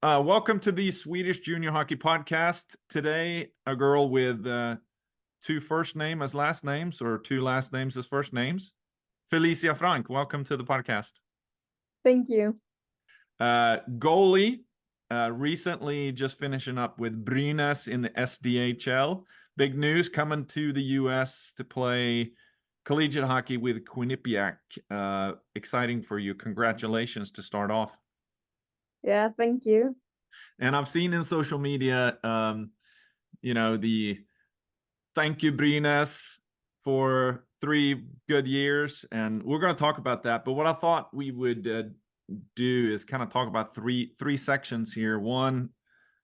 Welcome to the Swedish Junior Hockey Podcast. Today, a girl with two first names as last names, or two last names as first names. Felicia Frank, welcome to the podcast. Thank you. Goalie, recently just finishing up with Brynäs in the SDHL. Big news, coming to the US to play collegiate hockey with Quinnipiac. Exciting for you. Congratulations to start off. Yeah, thank you. And I've seen in social media, the thank you, Brynäs, for 3 good years. And we're going to talk about that. But what I thought we would do is kind of talk about three sections here. One,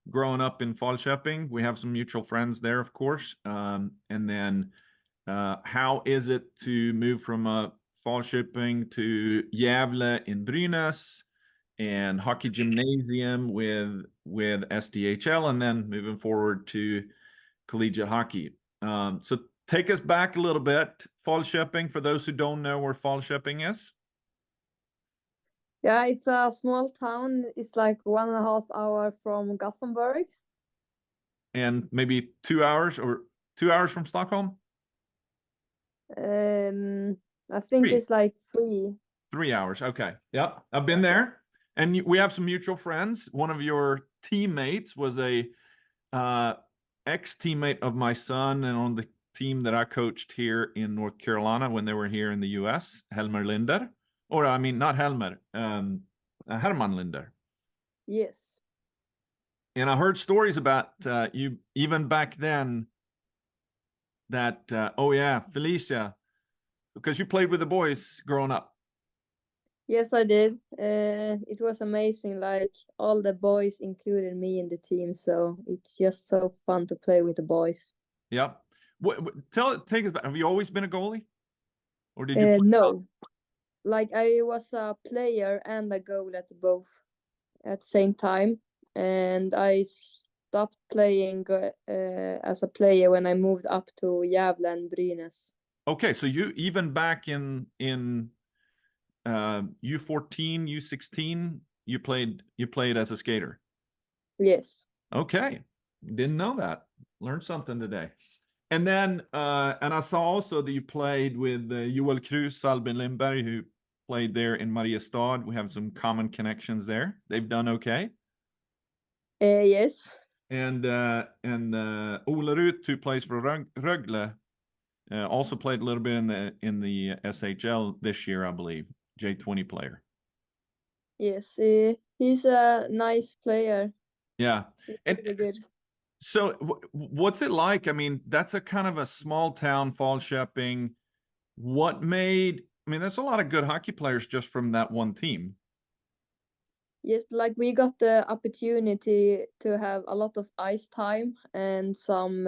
growing up in Falköping. We have some mutual friends there, of course. And then how is it to move from Falköping to Gävle in Brynäs? And hockey gymnasium with SDHL, and then moving forward to collegiate hockey. So take us back a little bit. Falköping, for those who don't know where Falköping is. Yeah, it's a small town. It's like 1.5 hours from Gothenburg. And maybe 2 hours or 2 hours from Stockholm? I think it's like 3. 3 hours, okay. Yep, I've been there. And we have some mutual friends. One of your teammates was a ex-teammate of my son, and on the team that I coached here in North Carolina when they were here in the US, Helmer Linder. Or, I mean, not Helmer, Herman Linder. Yes. And I heard stories about you, even back then, that, Felicia, because you played with the boys growing up. Yes, I did. It was amazing. Like, all the boys included me in the team, so it's just so fun to play with the boys. Yep. Take us back. Have you always been a goalie, or did you? No, like I was a player and a goalie at both at the same time, and I stopped playing as a player when I moved up to Gävle and Brynäs. Okay, so you even back in U14, U16, you played as a skater. Yes. Okay, didn't know that. Learned something today. And then and I saw also that you played with Joel Cruz, Albin Lindberg, who played there in Mariestad. We have some common connections there. They've done okay. Yes. And Ola Ruth, who plays for Rögle, also played a little bit in the SHL this year, I believe. J20 player. Yes, he's a nice player. Yeah, and really good. So what's it like? I mean, that's a kind of a small town, Falköping. What made? I mean, there's a lot of good hockey players just from that one team. Yes, like we got the opportunity to have a lot of ice time and some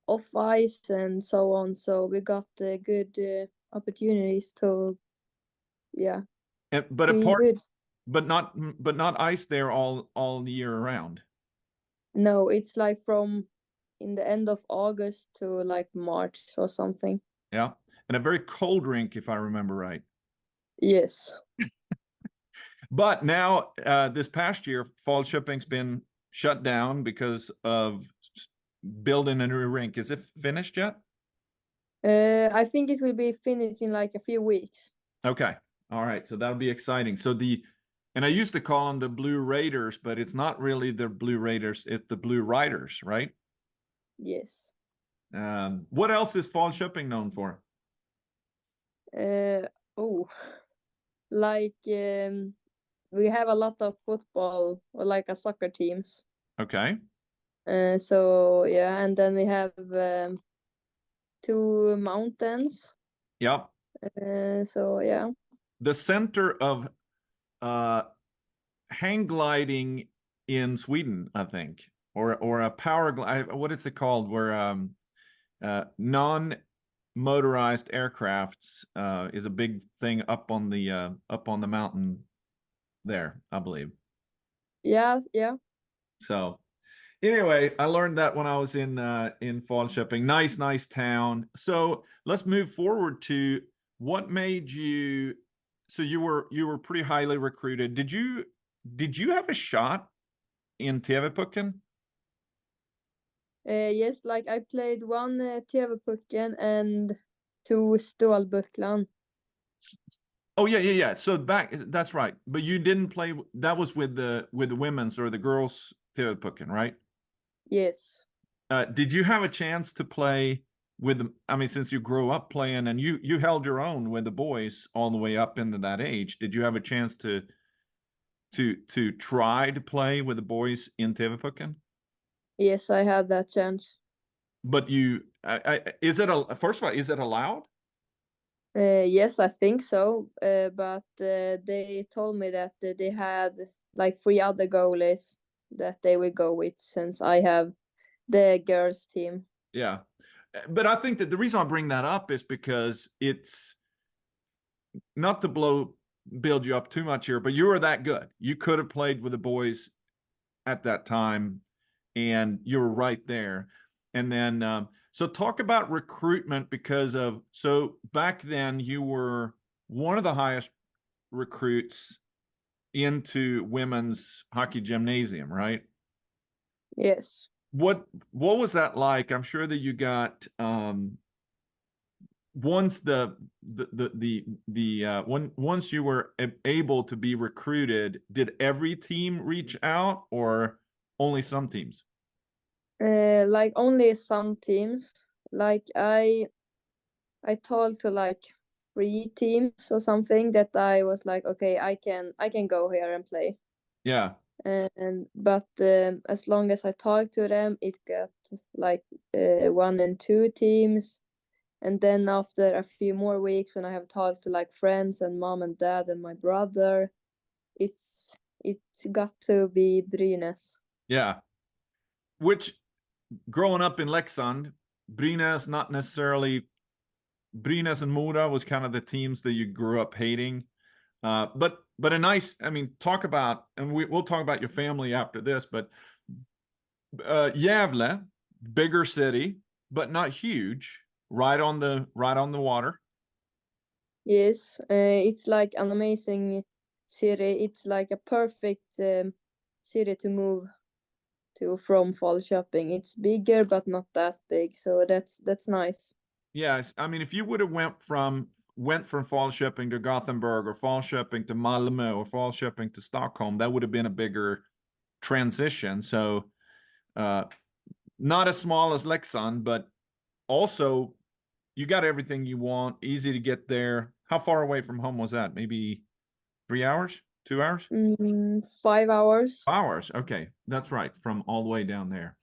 off ice and so on. So we got good opportunities to, yeah. But not ice there all year around. No, it's like from in the end of August to like March or something. Yeah, and a very cold rink, if I remember right. Yes. But now, this past year, Falköping's been shut down because of building a new rink. Is it finished yet? I think it will be finished in like a few weeks. Okay. All right. So that'll be exciting. And I used to call them the Blue Raiders, but it's not really the Blue Raiders. It's the Blue Riders, right? Yes. What else is Falköping known for? Like we have a lot of football or like a soccer teams. Okay. So yeah, and then we have 2 mountains. Yep. So yeah. The center of hang gliding in Sweden, I think, or a power glide. What is it called? Where non-motorized aircrafts is a big thing up on the mountain there, I believe. Yeah. So anyway, I learned that when I was in Falköping. Nice town. So let's move forward to what made you. So you were pretty highly recruited. Did you have a shot in TV-pucken? Yes, like I played one TV-pucken and two stålbucklan. Oh yeah. So that's right. But you didn't play. That was with the women's or the girls TV-pucken, right? Yes. Did you have a chance to play with them? I mean, since you grew up playing and you held your own with the boys all the way up into that age, did you have a chance to try to play with the boys in TV-pucken? Yes, I had that chance. But you, is it a first of all, is it allowed? Yes, I think so. But they told me that they had like three other goalies that they would go with since I have the girls team. Yeah. But I think that the reason I bring that up is because it's not to build you up too much here, but you were that good. You could have played with the boys at that time, and you were right there. And then, so talk about recruitment because of, so back then you were one of the highest recruits into women's hockey gymnasium, right? Yes. What was that like? I'm sure that you got once once you were able to be recruited, did every team reach out or only some teams? Like only some teams. Like I told to like three teams or something that I was like, okay, I can go here and play. Yeah. And but as long as I talked to them, it got like one and two teams. And then after a few more weeks, when I have talked to like friends and mom and dad and my brother, it's got to be Brynäs. Yeah. Which growing up in Leksand, Brynäs not necessarily Brynäs and Mora was kind of the teams that you grew up hating. But a nice, I mean, talk about, and we'll talk about your family after this, but Gävle, bigger city, but not huge, right on the water. Yes, it's like an amazing city. It's like a perfect city to move to from Falköping. It's bigger but not that big, so that's nice. Yes, I mean, if you would have went from Falköping to Gothenburg or Falköping to Malmö or Falköping to Stockholm, that would have been a bigger transition. So, uh, not as small as Leksand, but also you got everything you want, easy to get there. How far away from home was that? Maybe 3 hours, 2 hours? 5 hours. Hours. Okay, that's right, from all the way down there.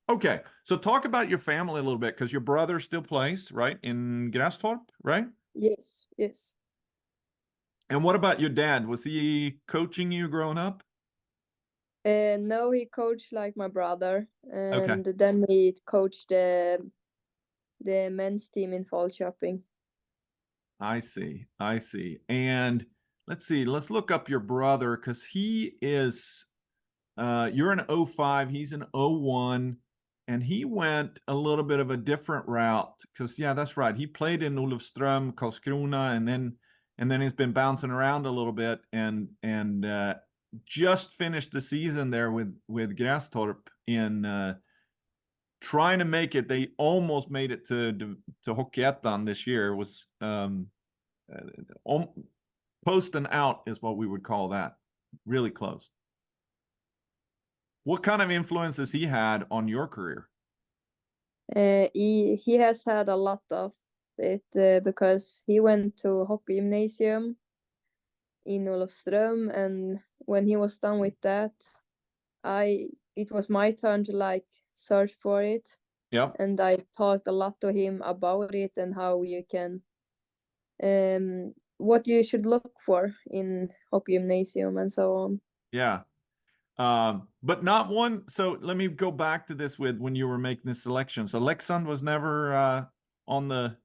Okay, so talk about your family a little bit because your brother still plays, right, in Grästorp, right? Yes, yes. And what about your dad? Was he coaching you growing up? No, he coached like my brother, Okay, and then he coached the men's team in Falköping. I see. I see. And let's see, let's look up your brother because he is you're an '05, he's an '01, and he went a little bit of a different route because yeah, that's right. He played in Olofström, Karlskrona, and then he's been bouncing around a little bit and just finished the season there with Grästorp in trying to make it. They almost made it to Hockeyettan this year. It was posting out is what we would call that. Really close. What kind of influence has he had on your career? He has had a lot of it because he went to hockey gymnasium in Olofström, and when he was done with that, I it was my turn to like search for it, Yep. and I talked a lot to him about it and how you can what you should look for in hockey gymnasium and so on. Yeah. But not one. So let me go back to this with when you were making the selection. So Leksand was never on the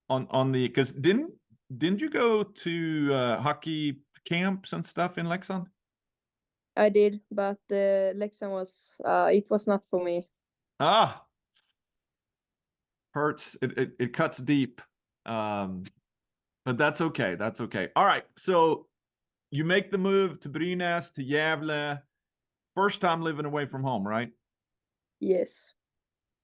on the because didn't you go to hockey camps and stuff in Leksand? I did, but Leksand was it was not for me. Ah, hurts. It cuts deep. Um, but that's okay. That's okay. All right. So you make the move to Brynäs to Gävle. first time living away from home, right? Yes.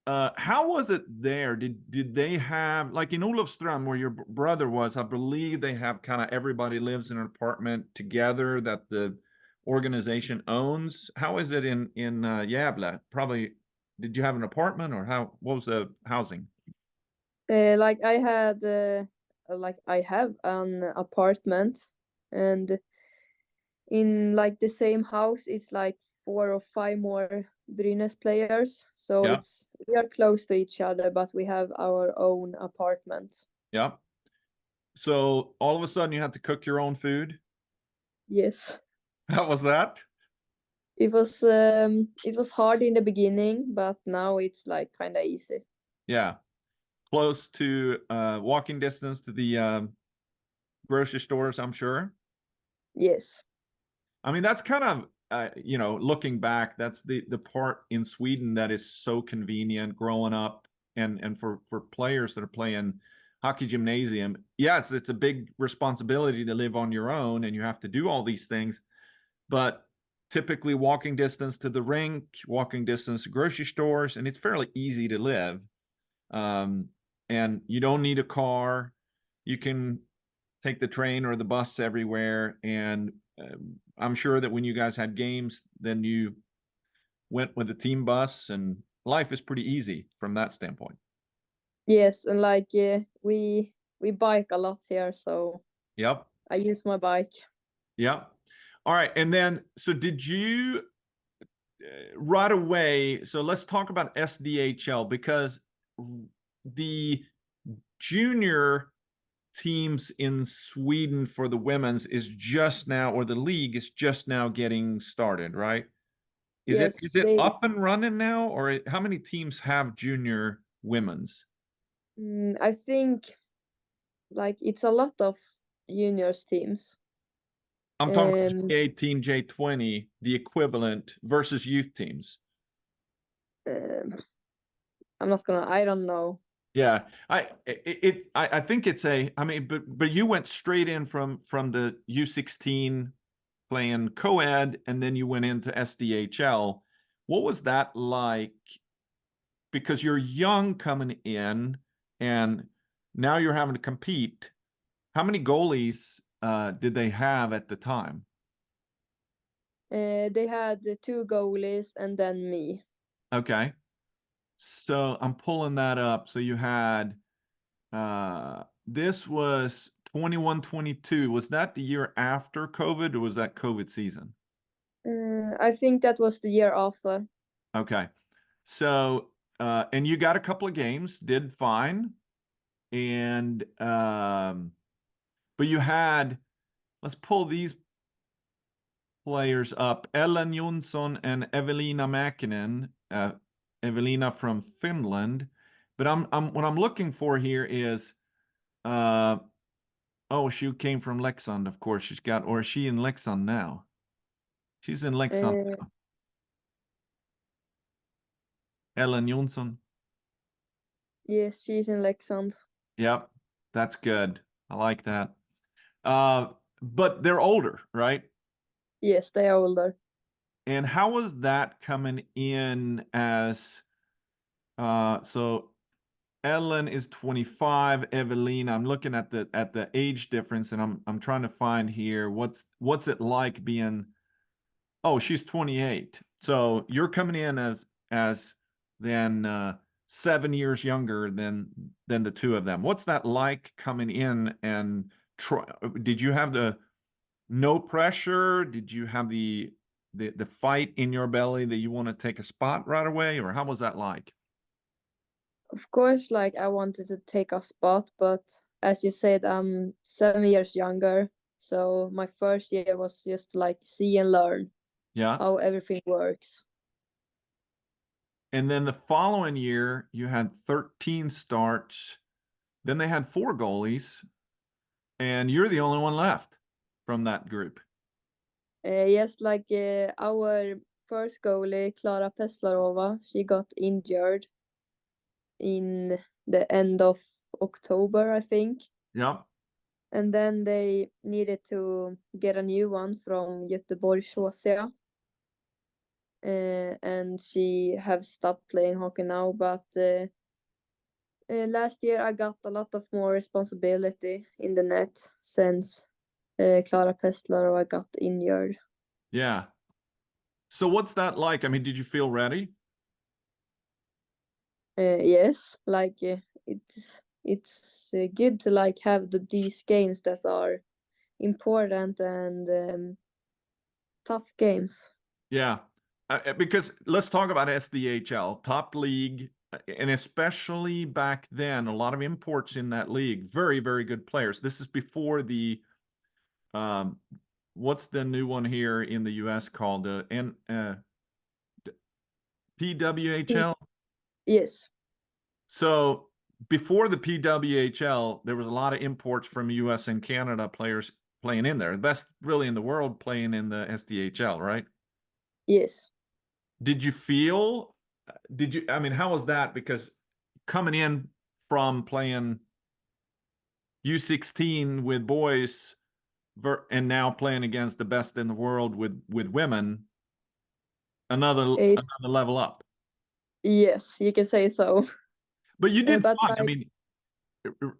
How was it there? Did they have, like in Olofström, where your brother was? I believe they have kind of everybody lives in an apartment together that the organization owns. How is it in Gävle? Probably. Did you have an apartment, or what was the housing? Like I have an apartment, and in like the same house it's like 4 or 5 more Brynäs players. So Yeah, we are close to each other, but we have our own apartment. yeah. So all of a sudden you had to cook your own food. Yes. How was that? It was hard in the beginning, but now it's like kind of easy. Yeah, close to walking distance to the grocery stores, I'm sure. Yes. I mean, that's kind of looking back, that's the part in Sweden that is so convenient growing up, and for players that are playing hockey gymnasium. Yes, it's a big responsibility to live on your own, and you have to do all these things, but typically walking distance to the rink, walking distance to grocery stores, and it's fairly easy to live. Um, and you don't need a car. You can take the train or the bus everywhere. And I'm sure that when you guys had games, then you went with the team bus, and life is pretty easy from that standpoint. Yes, and like we bike a lot here, so Yep. I use my bike. Yep. All right. And then, so did you right away? So let's talk about SDHL, because the junior teams in Sweden for the women's is just now, or the league is just now getting started, right? Is it Yes, up and running now, or how many teams have junior women's? I think like it's a lot of juniors teams. I'm talking about Um, J18, J20, the equivalent versus youth teams. um, I'm not gonna. I don't know. Yeah, I think it's I mean, but you went straight in from the U16 playing co-ed, and then you went into SDHL. What was that like? Because you're young coming in, and now you're having to compete. How many goalies did they have at the time? They had 2 goalies and then me. Okay, so I'm pulling that up. So you had this was 21, 22. Was that the year after COVID, or was that COVID season? I think that was the year after. Okay. So and you got a couple of games, did fine. And but you had, let's pull these players up. Ellen Jonsson and Evelina Mäkinen. Evelina from Finland. But I'm what I'm looking for here is oh, she came from Leksand, of course. She's got, or is she in Leksand now? She's in Leksand Uh, now. Ellen Jonsson. yes, she's in Leksand. Yep, that's good. I like that. But they're older, right? Yes, they are older. And how was that coming in as so Ellen is 25, Evelina, I'm looking at the age difference, and I'm trying to find here what's it like being, oh, she's 28. So you're coming in as then 7 years younger than the two of them. What's that like coming in, and try, did you have the no pressure? Did you have the fight in your belly that you want to take a spot right away, or how was that like? Of course, like I wanted to take a spot, but as you said, I'm 7 years younger. So my first year was just like see and learn Yeah. how everything works. And then the following year, you had 13 starts. Then they had 4 goalies, and you're the only one left from that group. Yes, like our first goalie, Klara Peslarova, she got injured in the end of October, I think. Yeah. And then they needed to get a new one from Göteborg Chausia. and she have stopped playing hockey now. But last year I got a lot of more responsibility in the net since Clara Pestlaro got injured. Yeah. So what's that like? I mean, did you feel ready? Yes, like it's good to like have these games that are important and tough games. Yeah. Because let's talk about SDHL, top league, and especially back then, a lot of imports in that league. Very, very good players. This is before the um, what's the new one here in the US called the PWHL? Yes, So before the PWHL, there was a lot of imports from US and Canada players playing in there. The best really in the world playing in the SDHL, right? yes. Did you feel, I mean, how was that? Because coming in from playing U16 with boys and now playing against the best in the world with women, It, another level up. yes, you can say so. But you did But fine. I like mean,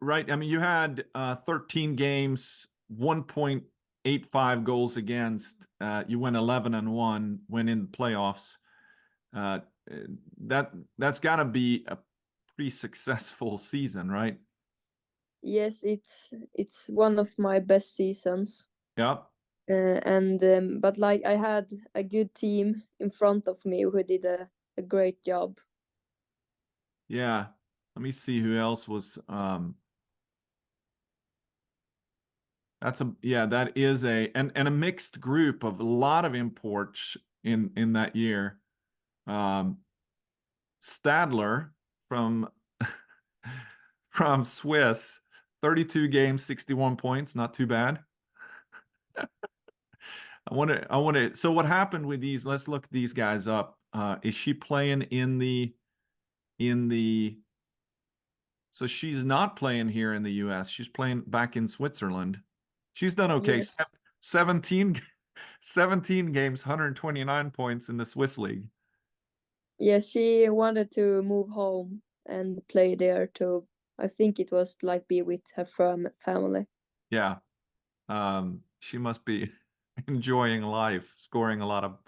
right? I mean, you had 13 games, 1.85 goals against. You went 11-1, went in the playoffs. Uh, that's got to be a pretty successful season, right? yes, it's one of my best seasons. Yep. And but like I had a good team in front of me who did a great job. Yeah. Let me see who else was. That is and a mixed group of a lot of imports in that year. Um, Stadler from from Swiss, 32 games, 61 points, not too bad. So what happened with these? Let's look these guys up. Is she playing in the so she's not playing here in the US. She's playing back in Switzerland. She's done okay. Yes, 17 17 games, 129 points in the Swiss league. yes, she wanted to move home and play there too. I think it was like be with her family. Yeah. She must be enjoying life, scoring a lot of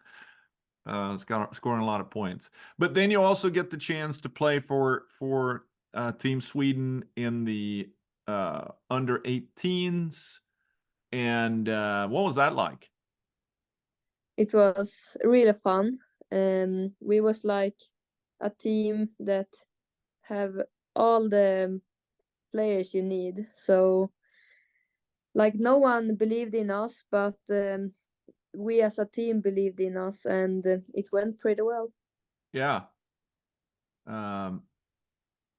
scoring a lot of points. But then you also get the chance to play for Team Sweden in the under 18s. And what was that like? It was really fun. We was like a team that have all the players you need. So like no one believed in us, but we as a team believed in us, and it went pretty well. Yeah. Um,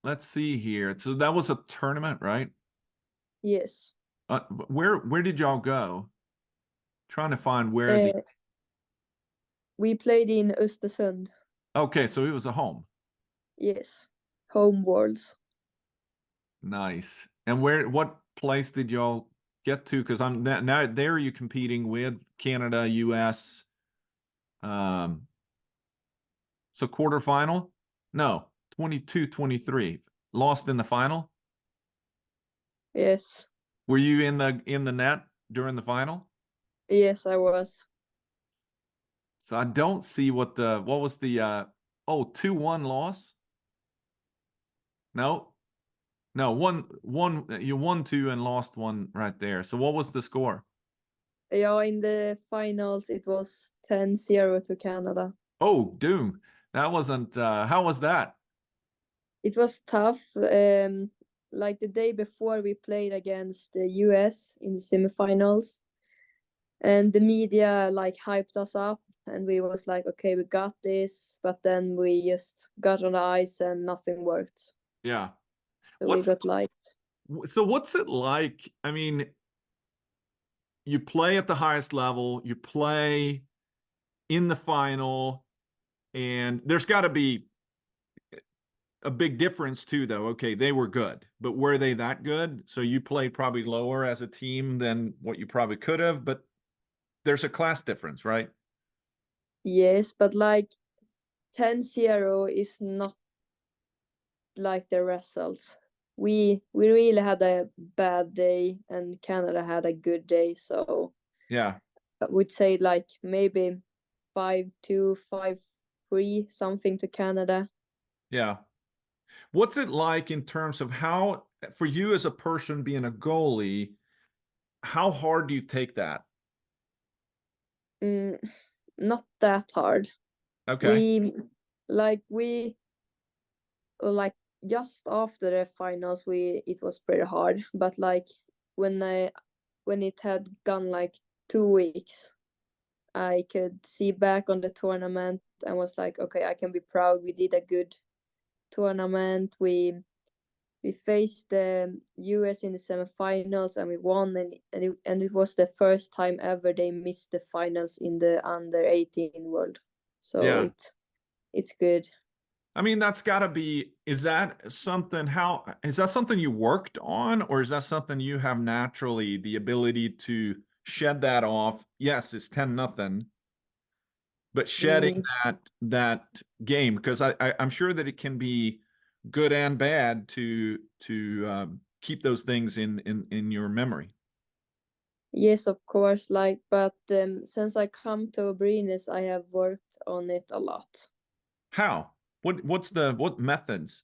let's see here. So that was a tournament, right? Yes. Where did y'all go? Trying to find where the Uh, we played in Östersund. Okay, so it was a home. Yes. Home worlds. Nice. And what place did y'all get to? Because I'm now there you competing with Canada, US. Um, so quarterfinal? No, 22-23. Lost in the final. Yes. Were you in the net during the final? Yes, I was. So I don't see what was the 2-1 loss? No. No, one you won two and lost one right there. So what was the score? Yeah, in the finals it was 10-0 to Canada. Oh, Doom. That wasn't how was that? It was tough. Like the day before we played against the US in the semifinals, and the media like hyped us up, and we was like, okay, we got this, but then we just got on the ice and nothing worked. Yeah. So we What's got like what's it like? I mean, you play at the highest level, you play in the final, and there's got to be a big difference too, though. Okay, they were good, but were they that good? So you played probably lower as a team than what you probably could have, but there's a class difference, right? Yes, but like 10-0 is not like the results. We really had a bad day and Canada had a good day, so Yeah. I would say like maybe 5-2, 5-3, something to Canada. Yeah. What's it like in terms of how, for you as a person being a goalie, how hard do you take that? Mm, not that hard. Okay. We we like just after the finals we it was pretty hard, but like when I when it had gone like 2 weeks, I could see back on the tournament and was like, okay, I can be proud. We did a good tournament. We faced the US in the semifinals and we won, and it was the first time ever they missed the finals in the under 18 world. So Yeah. it's good. I mean, that's got to be, is that something, how, is that something you worked on, or is that something you have naturally the ability to shed that off? Yes, it's 10-0, but shedding Mm, that game, because I'm sure that it can be good and bad to keep those things in your memory. yes, of course. Like, but since I come to Brines, I have worked on it a lot. How? What methods?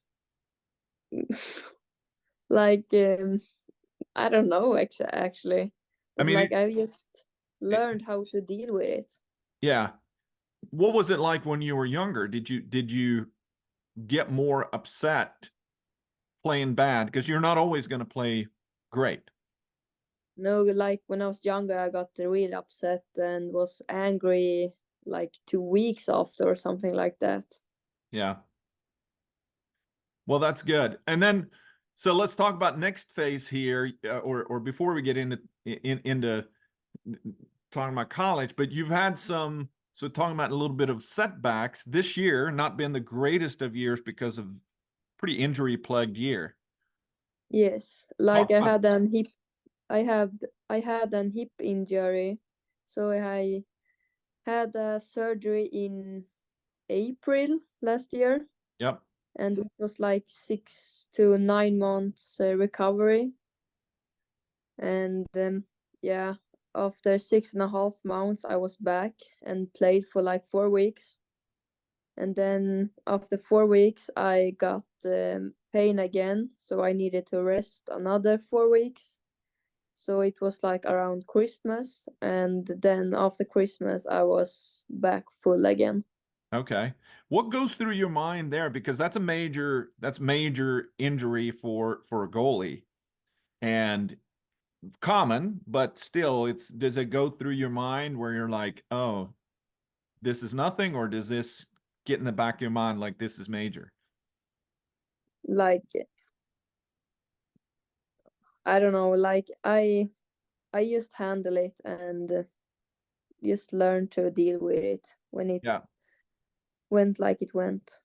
Like, I don't know actually, I but mean, like I've just learned how to deal with it. yeah. What was it like when you were younger? Did you get more upset playing bad? Because you're not always going to play great. No, like when I was younger, I got really upset and was angry like 2 weeks after or something like that. Yeah. Well, that's good. And then, so let's talk about next phase here, or before we get into talking about college. But you've had some, so talking about a little bit of setbacks this year, not been the greatest of years because of pretty injury plagued year. Yes, like Talk about, I had an hip injury, so I had a surgery in April last year, yep. and it was like 6 to 9 months recovery. And yeah, after 6.5 months, I was back and played for like 4 weeks. And then after 4 weeks, I got pain again, so I needed to rest another 4 weeks. So it was like around Christmas, and then after Christmas, I was back full again. Okay. What goes through your mind there? Because that's major injury for a goalie. And common, but still, it's, does it go through your mind where you're like, oh, this is nothing, or does this get in the back of your mind like this is major? Like I don't know, like I just handle it and just learn to deal with it when it Yeah. went like it went.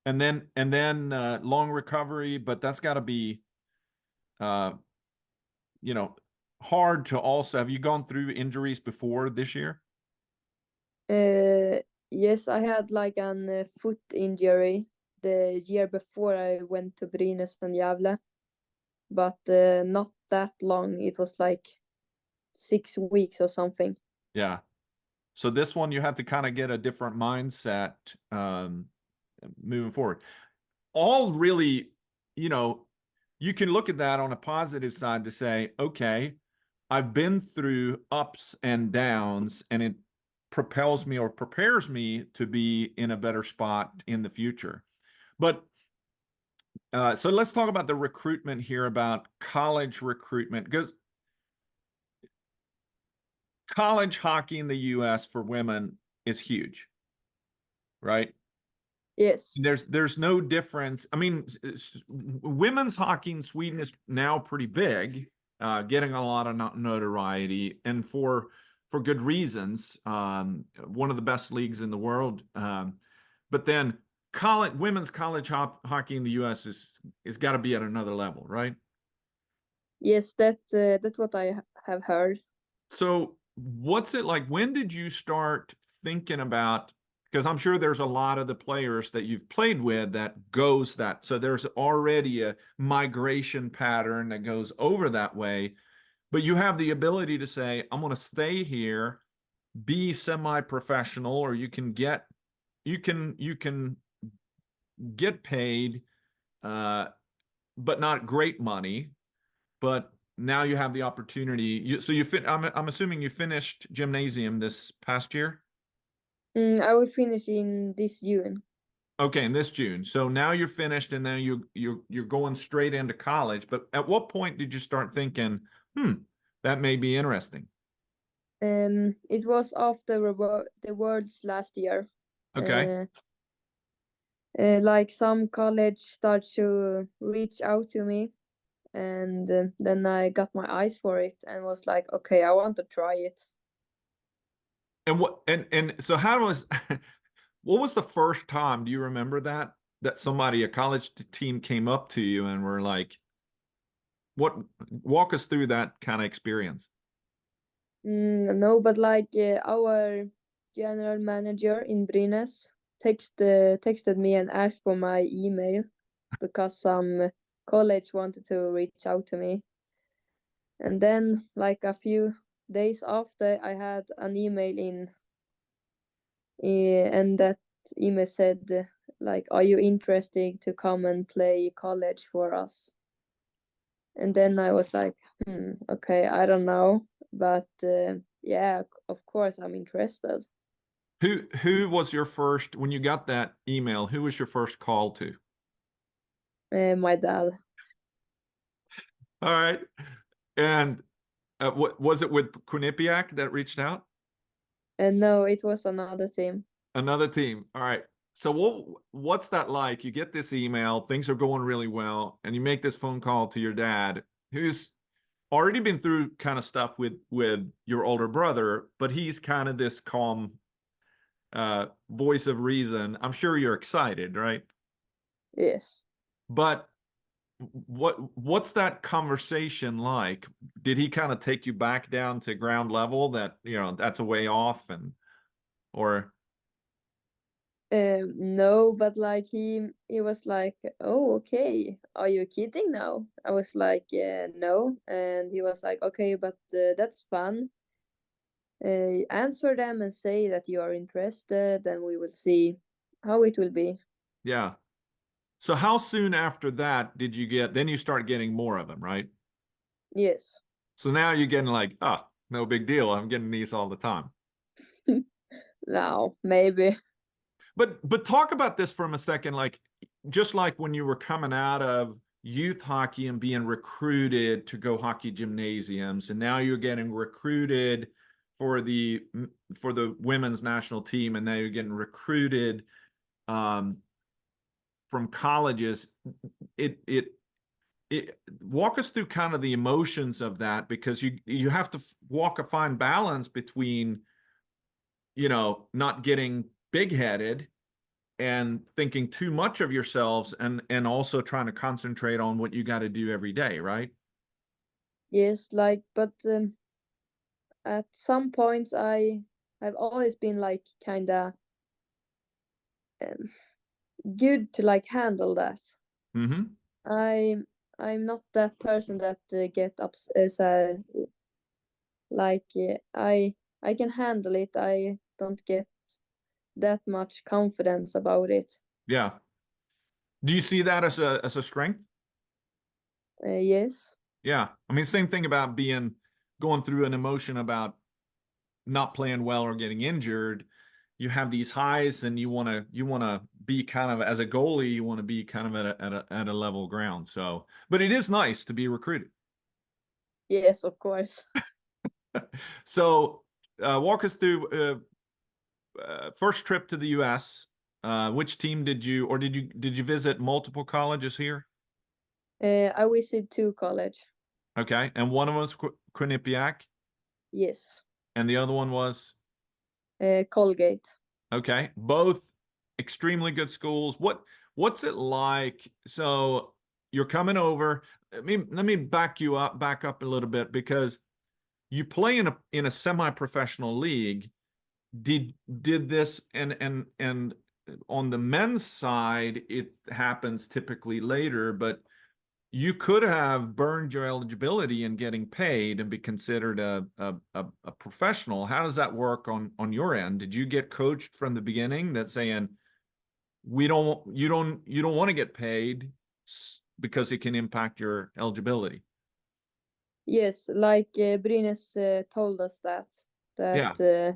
And then long recovery, but that's got to be uh you know hard to also, have you gone through injuries before this year? Uh, yes, I had like an foot injury the year before I went to Brynäs and Gävle, but not that long. It was like 6 weeks or something. Yeah. So this one you have to kind of get a different mindset moving forward. All really, you know, you can look at that on a positive side to say, okay, I've been through ups and downs, and it propels me or prepares me to be in a better spot in the future. But so let's talk about the recruitment here, about college recruitment, because college hockey in the US for women is huge, right? Yes, There's no difference. I mean, women's hockey in Sweden is now pretty big, getting a lot of notoriety, and for good reasons. One of the best leagues in the world. But then women's college hockey in the U.S. is got to be at another level, right? yes, that's what I have heard. So what's it like? When did you start thinking about Because I'm sure there's a lot of the players that you've played with that goes that. So there's already a migration pattern that goes over that way. But you have the ability to say, I'm going to stay here, be semi-professional, or you can get paid, but not great money. But now you have the opportunity. I'm assuming you finished gymnasium this past year. I will finish in this June. Okay, in this June. So now you're finished, and then you're going straight into college. But at what point did you start thinking, that may be interesting? It was after the Worlds last year. Okay. Like some college start to reach out to me, and then I got my eyes for it and was like, okay, I want to try it. And so how was what was the first time? Do you remember that somebody, a college team, came up to you and were like, what? Walk us through that kind of experience. No, but like our general manager in Brynäs texted me and asked for my email because some college wanted to reach out to me. And then, like a few days after, I had an email in, and that email said, like, "Are you interested to come and play college for us?" And then I was like, okay, I don't know, but yeah, of course I'm interested. Who was your first when you got that email? Who was your first call to? My dad. All right. And what was it with Quinnipiac that reached out? And no, it was another team. Another team. All right. So what's that like? You get this email, things are going really well, and you make this phone call to your dad, who's already been through kind of stuff with your older brother, but he's kind of this calm voice of reason. I'm sure you're excited, right? Yes. But what's that conversation like? Did he kind of take you back down to ground level that, that's a way off or No, but like he was like, "Oh, okay. Are you kidding now?" I was like, "Yeah, no." And he was like, "Okay, but that's fun. Answer them and say that you are interested, and we will see how it will be." yeah. So how soon after that did you then you start getting more of them, right? Yes. So now you're getting like, no big deal. I'm getting these all the time. Now, maybe. But talk about this for a second, like just like when you were coming out of youth hockey and being recruited to go hockey gymnasiums, and now you're getting recruited for the for the women's national team, and now you're getting recruited um, from colleges. It it walk us through kind of the emotions of that, because you have to walk a fine balance between not getting big headed and thinking too much of yourselves, and also trying to concentrate on what you got to do every day, right? Yes, like, but at some points I've always been like kind of um, good to like handle that. Mm-hmm. I I'm not that person that get upset. Like I can handle it. I don't get that much confidence about it. Yeah. Do you see that as a strength? Yes. Yeah. I mean, same thing about going through an emotion about not playing well or getting injured. You have these highs, and you want to be kind of, as a goalie, you want to be kind of at a level ground. So, but it is nice to be recruited. Yes, of course. So, walk us through first trip to the U.S. Which team did you visit multiple colleges here? I visit two college. Okay, and one of them was Quinnipiac, Yes. and the other one was Colgate. okay. Both extremely good schools. What's it like? So you're coming over. Let me back up a little bit, because you play in a semi-professional league, did this, and on the men's side, it happens typically later, but you could have burned your eligibility in getting paid and be considered a professional. How does that work on your end? Did you get coached from the beginning that saying you don't want to get paid because it can impact your eligibility? Yes, like Brynäs told us that Yeah.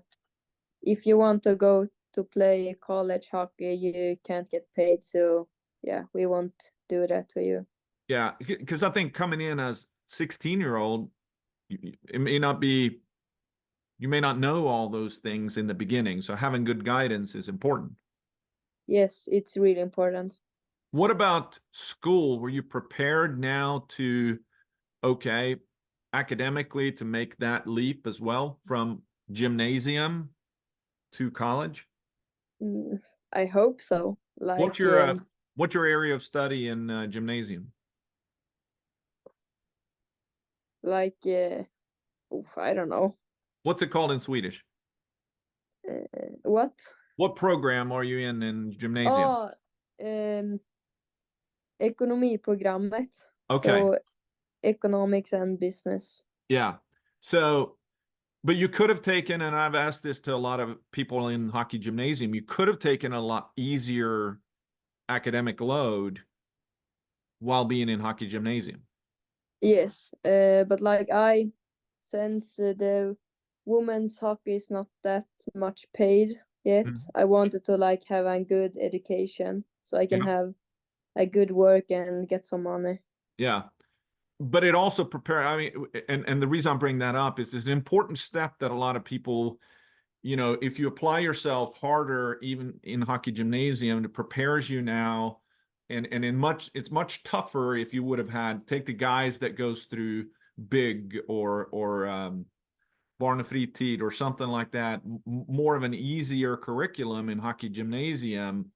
if you want to go to play college hockey, you can't get paid. So yeah, we won't do that to you. Yeah, because I think coming in as 16-year-old, it may not be, you may not know all those things in the beginning. So having good guidance is important. Yes, it's really important. What about school? Were you prepared now to, okay, academically to make that leap as well from gymnasium to college? Mm, I hope so. What's your area of study in gymnasium? Like oof, I don't know. What's it called in Swedish? What? What program are you in gymnasium? Oh, ekonomiprogrammet. Okay. So economics and business. Yeah. So, but you could have taken, and I've asked this to a lot of people in hockey gymnasium, you could have taken a lot easier academic load while being in hockey gymnasium. Yes, but like since the women's hockey is not that much paid yet, Mhm. I wanted to like have a good education so I can Yeah. have a good work and get some money. Yeah. But it also prepare, I mean, and the reason I'm bringing that up is it's an important step that a lot of people, if you apply yourself harder, even in hockey gymnasium, it prepares you now. And it's much tougher if you would have had, take the guys that goes through big or Barnefritid or something like that, more of an easier curriculum in hockey gymnasium.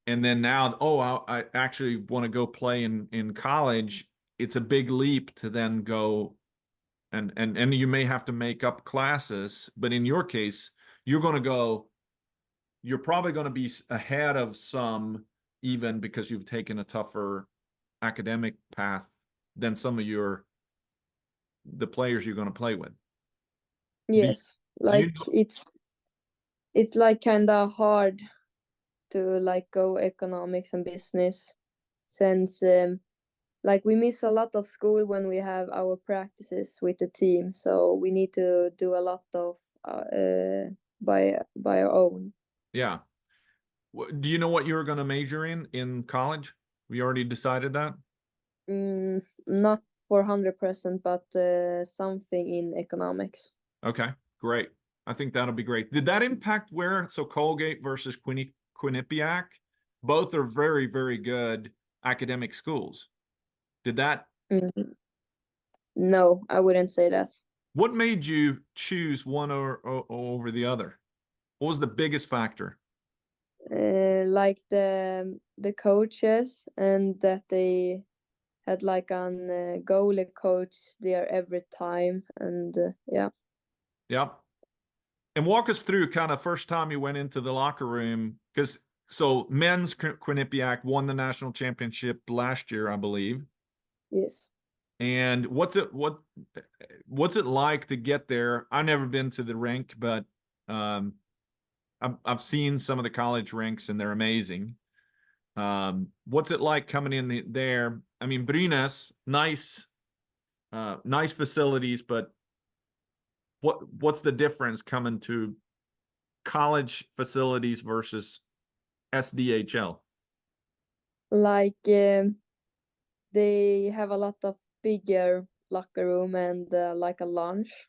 And then now, oh, I actually want to go play in college. It's a big leap to then go and you may have to make up classes, but in your case, you're going to go, you're probably going to be ahead of some even because you've taken a tougher academic path than some of the players you're going to play with. Do, Yes, do you like it's like kind of hard to like go economics and business since like we miss a lot of school when we have our practices with the team, so we need to do a lot of by our own. Yeah. Do you know what you're going to major in college? We already decided that? Not for 100%, but something in economics. Okay, great. I think that'll be great. Did that impact where? So Colgate versus Quinnipiac, both are very, very good academic schools. Did that, Mm, no, I wouldn't say that. what made you choose one or over the other? What was the biggest factor? Like the coaches and that they had like an goalie coach there every time, and yeah. Yep. And walk us through kind of first time you went into the locker room, because so men's Quinnipiac won the national championship last year, I believe. Yes. And what's it like to get there? I've never been to the rink, but um, I've seen some of the college rinks and they're amazing. What's it like coming in there? I mean, Brynäs, nice facilities, but what's the difference coming to college facilities versus SDHL? Like they have a lot of bigger locker room and like a lounge.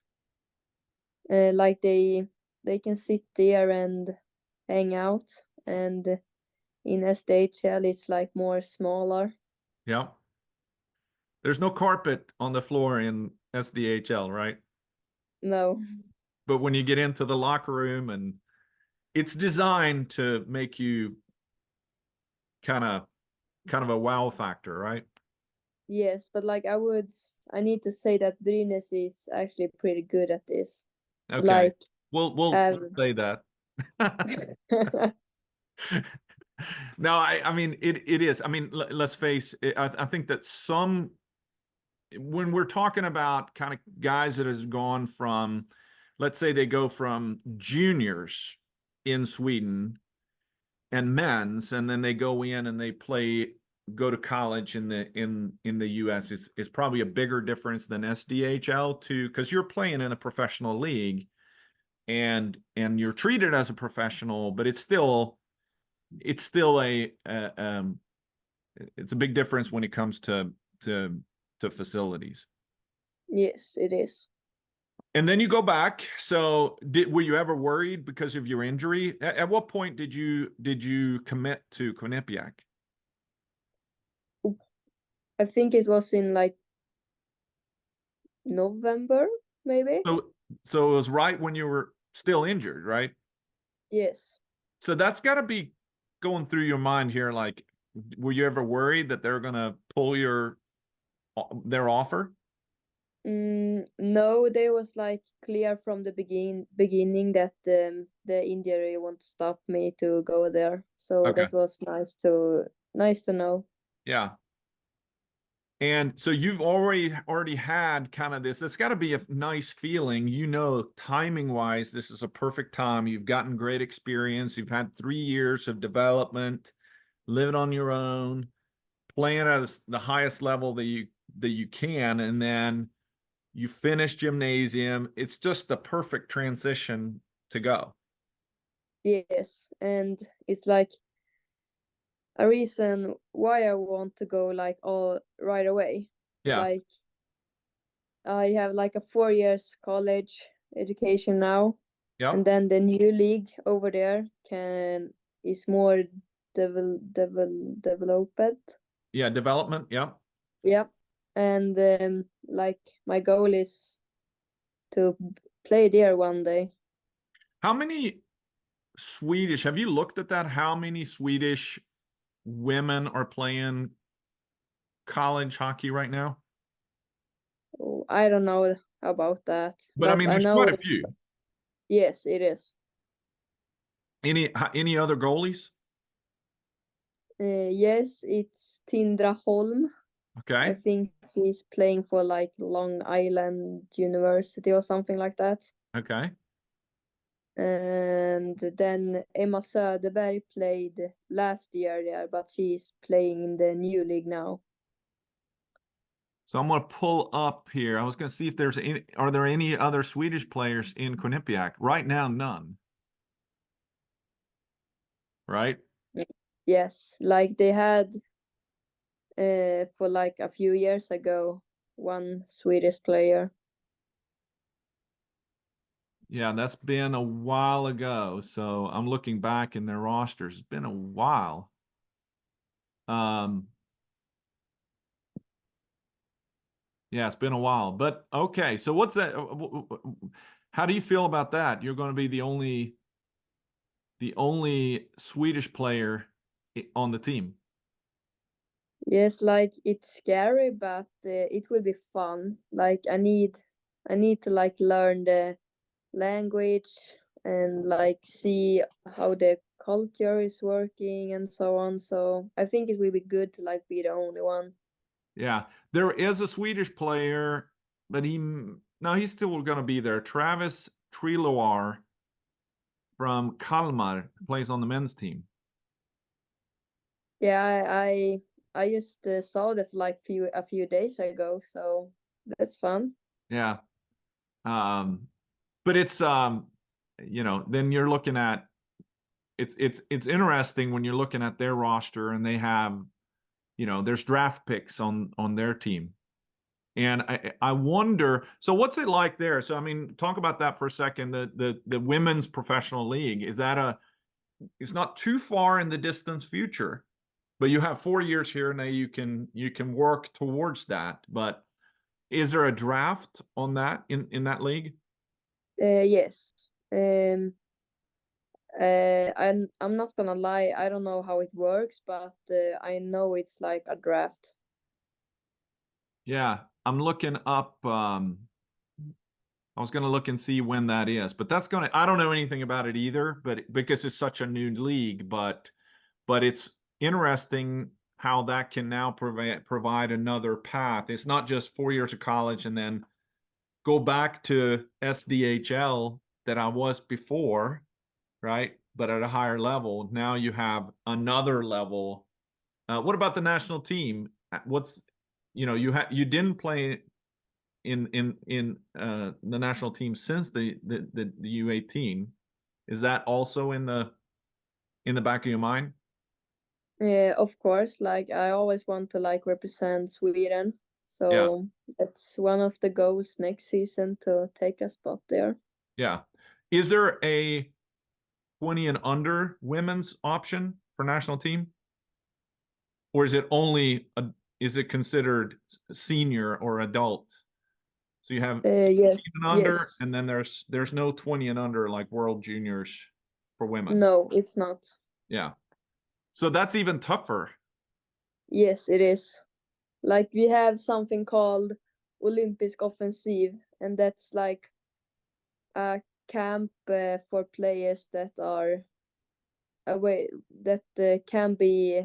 Like they can sit there and hang out, and in SDHL it's like more smaller. Yeah. There's no carpet on the floor in SDHL, right? No. But when you get into the locker room and it's designed to make you kind of kind of a wow factor, right? Yes, but like I need to say that Brynäs is actually pretty good at this. To Okay. like We'll have say that. No, I mean it is. I mean, let's face it, I think that some when we're talking about kind of guys that has gone from, let's say they go from juniors in Sweden and men's, and then they go in and they play, go to college in the US, is probably a bigger difference than SDHL too, because you're playing in a professional league and you're treated as a professional, but it's still it's a big difference when it comes to to facilities. Yes, it is. And then you go back. So were you ever worried because of your injury? At what point did you commit to Quinnipiac? I think it was in like November, maybe. So it was right when you were still injured, right? Yes. So that's got to be going through your mind here. Like, were you ever worried that they're gonna pull their offer? No, they was like clear from the beginning that the injury won't stop me to go there. So Okay. that was nice to know. Yeah. And so you've already had kind of this. It's got to be a nice feeling, timing wise, this is a perfect time. You've gotten great experience. You've had 3 years of development, living on your own, playing at the highest level that you can, and then you finish gymnasium. It's just the perfect transition to go. Yes, and it's like a reason why I want to go like all right away. Yeah. Like I have like a 4 years college education now, Yeah. and then the new league over there can is more developed. Yeah. Development. Yeah. Yeah, and like my goal is to play there one day. How many Swedish, have you looked at that? How many Swedish women are playing college hockey right now? Oh, I don't know about that, But I but mean, I there's know quite a it's few. yes, it is. Any other goalies? Yes, it's Tindra Holm. I Okay. think she's playing for like Long Island University or something like that. Okay. And then Emma Söderberg played last year there, but she's playing in the new league now. So I'm going to pull up here. I was going to see if are there any other Swedish players in Quinnipiac? Right now, none. Right? Yes, like they had for like a few years ago, one Swedish player. Yeah, that's been a while ago. So I'm looking back in their rosters. It's been a while. Um, yeah, it's been a while. But okay, so what's that? How do you feel about that? You're going to be the only Swedish player on the team. Yes, like it's scary, but it will be fun. Like I need to like learn the language and like see how the culture is working and so on. So I think it will be good to like be the only one. Yeah, there is a Swedish player, but no, he's still going to be there. Travis Triloir from Kalmar plays on the men's team. Yeah, I just saw that like a few days ago, so that's fun. Yeah. Um, but then you're looking at it's interesting when you're looking at their roster and they have, there's draft picks on their team. And I wonder, so what's it like there? So I mean, talk about that for a second. The women's professional league, it's not too far in the distance future, but you have 4 years here now you can work towards that. But is there a draft on that in that league? Yes. I'm not gonna lie, I don't know how it works, but I know it's like a draft. Yeah, I'm looking up I was going to look and see when that is, but I don't know anything about it either, but because it's such a new league, but it's interesting how that can now provide another path. It's not just 4 years of college and then go back to SDHL that I was before, right? But at a higher level. Now you have another level. What about the national team? What's you didn't play in the national team since the U18. Is that also in the back of your mind? Yeah, of course. Like I always want to like represent Sweden. Yeah, So that's one of the goals next season to take a spot there. yeah. Is there a 20 and under women's option for national team? Or is it considered senior or adult? So you have 15 Yes, and under, yes. and then there's no 20 and under like World Juniors for women. No, it's not. Yeah. So that's even tougher. Yes, it is. Like we have something called Olympisk Offensiv, and that's like a camp for players that are away that can be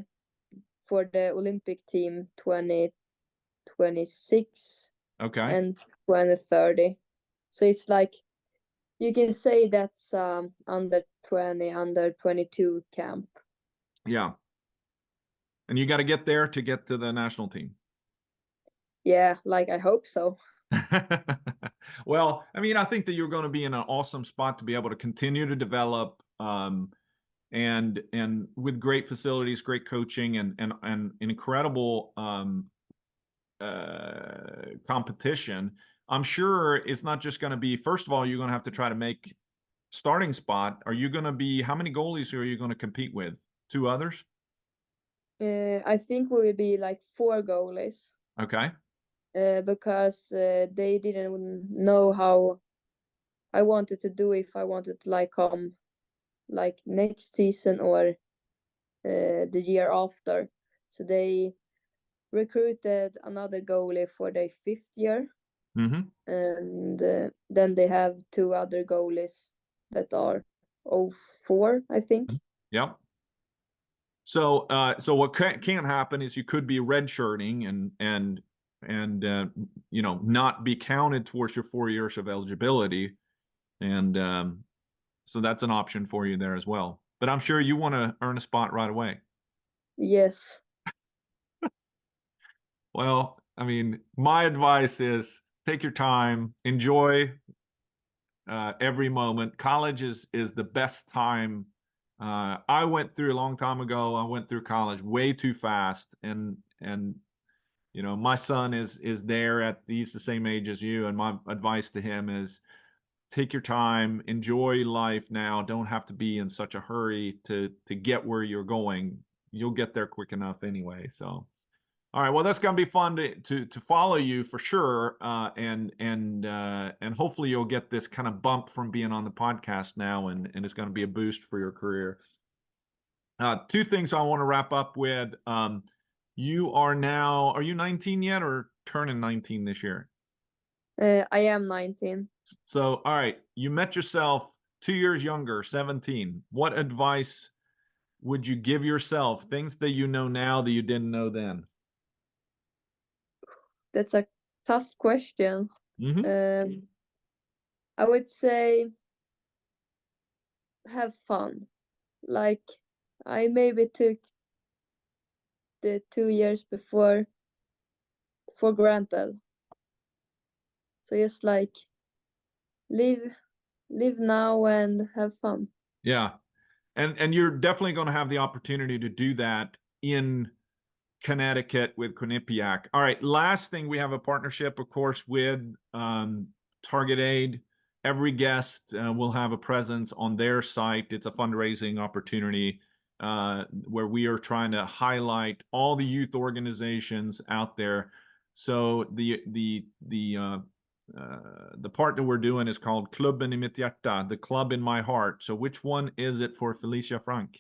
for the Olympic team 2026 Okay. and 2030. So it's like you can say that's under 20, under 22 camp. Yeah. And you got to get there to get to the national team. Yeah, like I hope so. Well, I mean, I think that you're going to be in an awesome spot to be able to continue to develop, and with great facilities, great coaching, and incredible competition. I'm sure it's not just going to be. First of all, you're going to have to try to make starting spot. Are you going to be? How many goalies are you going to compete with? Two others? I think we will be like 4 goalies. Okay. Because they didn't know how I wanted to do if I wanted to like come like next season or the year after. So they recruited another goalie for their 5th year, Mm-hmm. and then they have 2 other goalies that are 04, I think. Yep. So what can't happen is you could be redshirting and not be counted towards your 4 years of eligibility, and so that's an option for you there as well. But I'm sure you want to earn a spot right away. Yes. Well, I mean, my advice is take your time, enjoy every moment. College is the best time. I went through a long time ago. I went through college way too fast, and my son is there he's the same age as you, and my advice to him is take your time, enjoy life now. Don't have to be in such a hurry to get where you're going. You'll get there quick enough anyway. So all right, well, that's gonna be fun to follow you for sure, and hopefully you'll get this kind of bump from being on the podcast now, and it's gonna be a boost for your career. Two things I want to wrap up with. Are you 19 yet, or turning 19 this year? I am 19. So, all right, you met yourself 2 years younger, 17. What advice would you give yourself? Things that you know now that you didn't know then? That's a tough question. Mm-hmm. I would say have fun. Like I maybe took the 2 years before for granted. So just like live live now and have fun. Yeah. And you're definitely going to have the opportunity to do that in Connecticut with Quinnipiac. All right, last thing, we have a partnership, of course, with Target Aid. Every guest will have a presence on their site. It's a fundraising opportunity where we are trying to highlight all the youth organizations out there. So the partner we're doing is called Klubben i mitt hjärta, the club in my heart. So which one is it for Felicia Frank?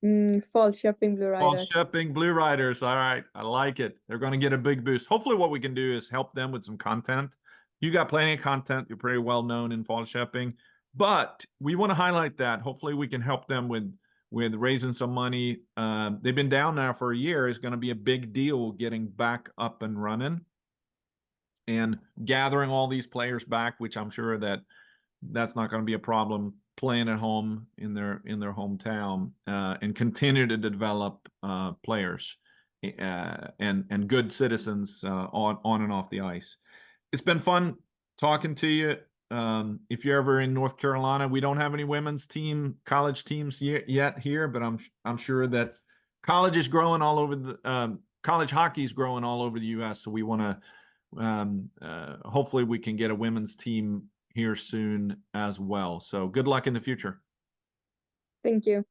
Falköping Blue Riders. Falköping Blue Riders. All right. I like it. They're going to get a big boost. Hopefully what we can do is help them with some content you got plenty of content. You're pretty well known in Falköping, but we want to highlight that. Hopefully, we can help them with raising some money. They've been down now for a year. It's going to be a big deal getting back up and running and gathering all these players back, which I'm sure that's not going to be a problem, playing at home in their hometown, and continue to develop players and good citizens on and off the ice. It's been fun talking to you. If you're ever in North Carolina, we don't have any women's college teams yet here, but I'm sure that college is growing all over college hockey is growing all over the U.S. So we want to hopefully we can get a women's team here soon as well. So good luck in the future. Thank you.